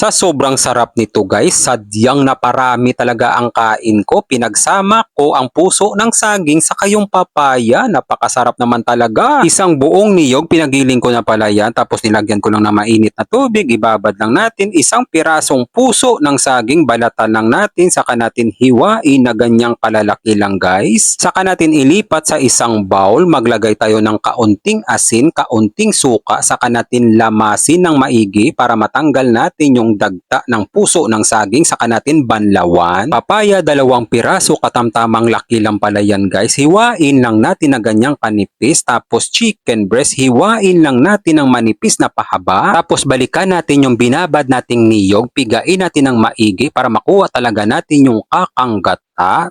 Sa sobrang sarap nito guys, sadyang naparami talaga ang kain ko. Pinagsama ko ang puso ng saging sa yung papaya. Napakasarap naman talaga. Isang buong niyog, pinagiling ko na pala yan. Tapos nilagyan ko lang ng mainit na tubig. Ibabad lang natin. Isang pirasong puso ng saging, balatan lang natin. Saka natin hiwain na ganyang kalalaki lang guys. Saka natin ilipat sa isang bowl. Maglagay tayo ng kaunting asin, kaunting suka. Saka natin lamasin ng maigi para matanggal natin yung dagta ng puso ng saging. Saka natin banlawan. Papaya, 2 piraso, katamtamang laki lang pala yan guys. Hiwain lang natin na ganyang kanipis. Tapos chicken breast, hiwain lang natin ng manipis na pahaba. Tapos balikan natin yung binabad nating niyog. Pigain natin ng maigi para makuha talaga natin yung kakanggat.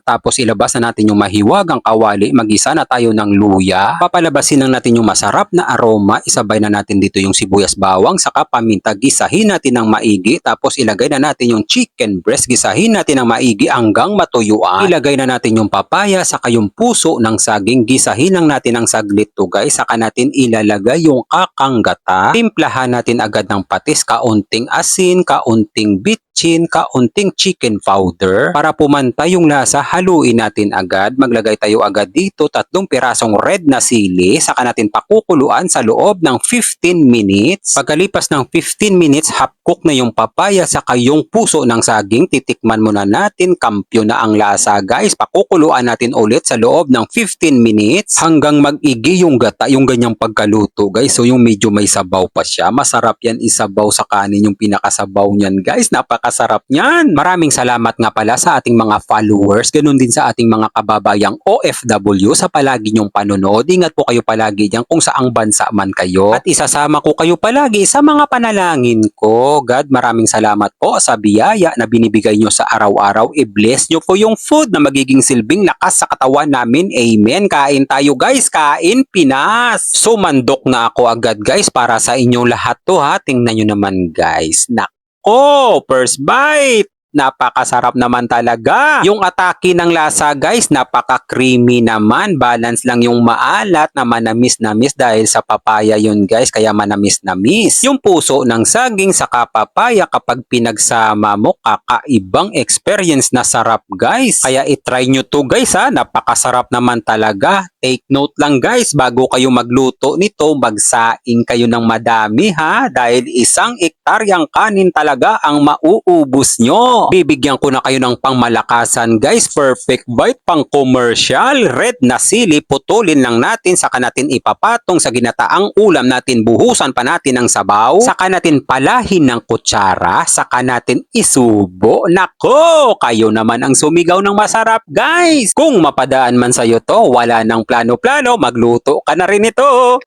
Tapos ilabas na natin yung mahiwagang kawali, magisa na tayo ng luya. Papalabasin lang natin yung masarap na aroma, isabay na natin dito yung sibuyas bawang, saka paminta, gisahin natin ng maigi. Tapos ilagay na natin yung chicken breast, gisahin natin ng maigi hanggang matuyuan. Ilagay na natin yung papaya, saka yung puso ng saging, gisahin lang natin ng saglit to guys. Saka natin ilalagay yung kakanggata. Timplahan natin agad ng patis, kaunting asin, kaunting bitchin, kaunting chicken powder para pumantay yung lasa. Haluin natin agad. Maglagay tayo agad dito 3 pirasong red na sili. Saka natin pakukuluan sa loob ng 15 minutes. Pagkalipas ng 15 minutes, half cook na yung papaya saka yung puso ng saging. Titikman muna natin, kampyo na ang lasa guys. Pakukuluan natin ulit sa loob ng 15 minutes hanggang mag-igi yung gata, yung ganyang pagkaluto guys. So yung medyo may sabaw pa siya. Masarap yan isabaw sa kanin, yung pinakasabaw niyan guys. Napakasarap niyan. Maraming salamat nga pala sa ating mga followers. Ganun din sa ating mga kababayang OFW sa palagi nyong panonood. Ingat po kayo palagi diyan kung saang bansa man kayo. At isasama ko kayo palagi sa mga panalangin ko. God, maraming salamat po sa biyaya na binibigay nyo sa araw-araw. I-bless nyo po yung food na magiging silbing lakas sa katawan namin. Amen. Kain tayo guys. Kain Pinas. Sumandok na ako agad guys para sa inyong lahat to ha. Tingnan nyo naman guys. Nako, first bite. Napakasarap naman talaga. Yung atake ng lasa guys, napaka-creamy naman. Balance lang yung maalat na manamis-namis dahil sa papaya yun guys, kaya manamis-namis. Yung puso ng saging sa papaya kapag pinagsama mo, kakaibang experience na sarap guys. Kaya itry nyo to guys ha, napakasarap naman talaga. Take note lang guys, bago kayo magluto nito, magsaing kayo ng madami ha, dahil 1 hektaryang kanin talaga ang mauubos nyo. Bibigyan ko na kayo ng pangmalakasan guys. Perfect bite, pang commercial. Red na sili, putulin lang natin. Saka natin ipapatong sa ginataang ulam natin. Buhusan pa natin ng sabaw. Saka natin palahin ng kutsara. Saka natin isubo. Nako, kayo naman ang sumigaw ng masarap guys. Kung mapadaan man sa'yo to, wala nang plano-plano, magluto ka na rin ito.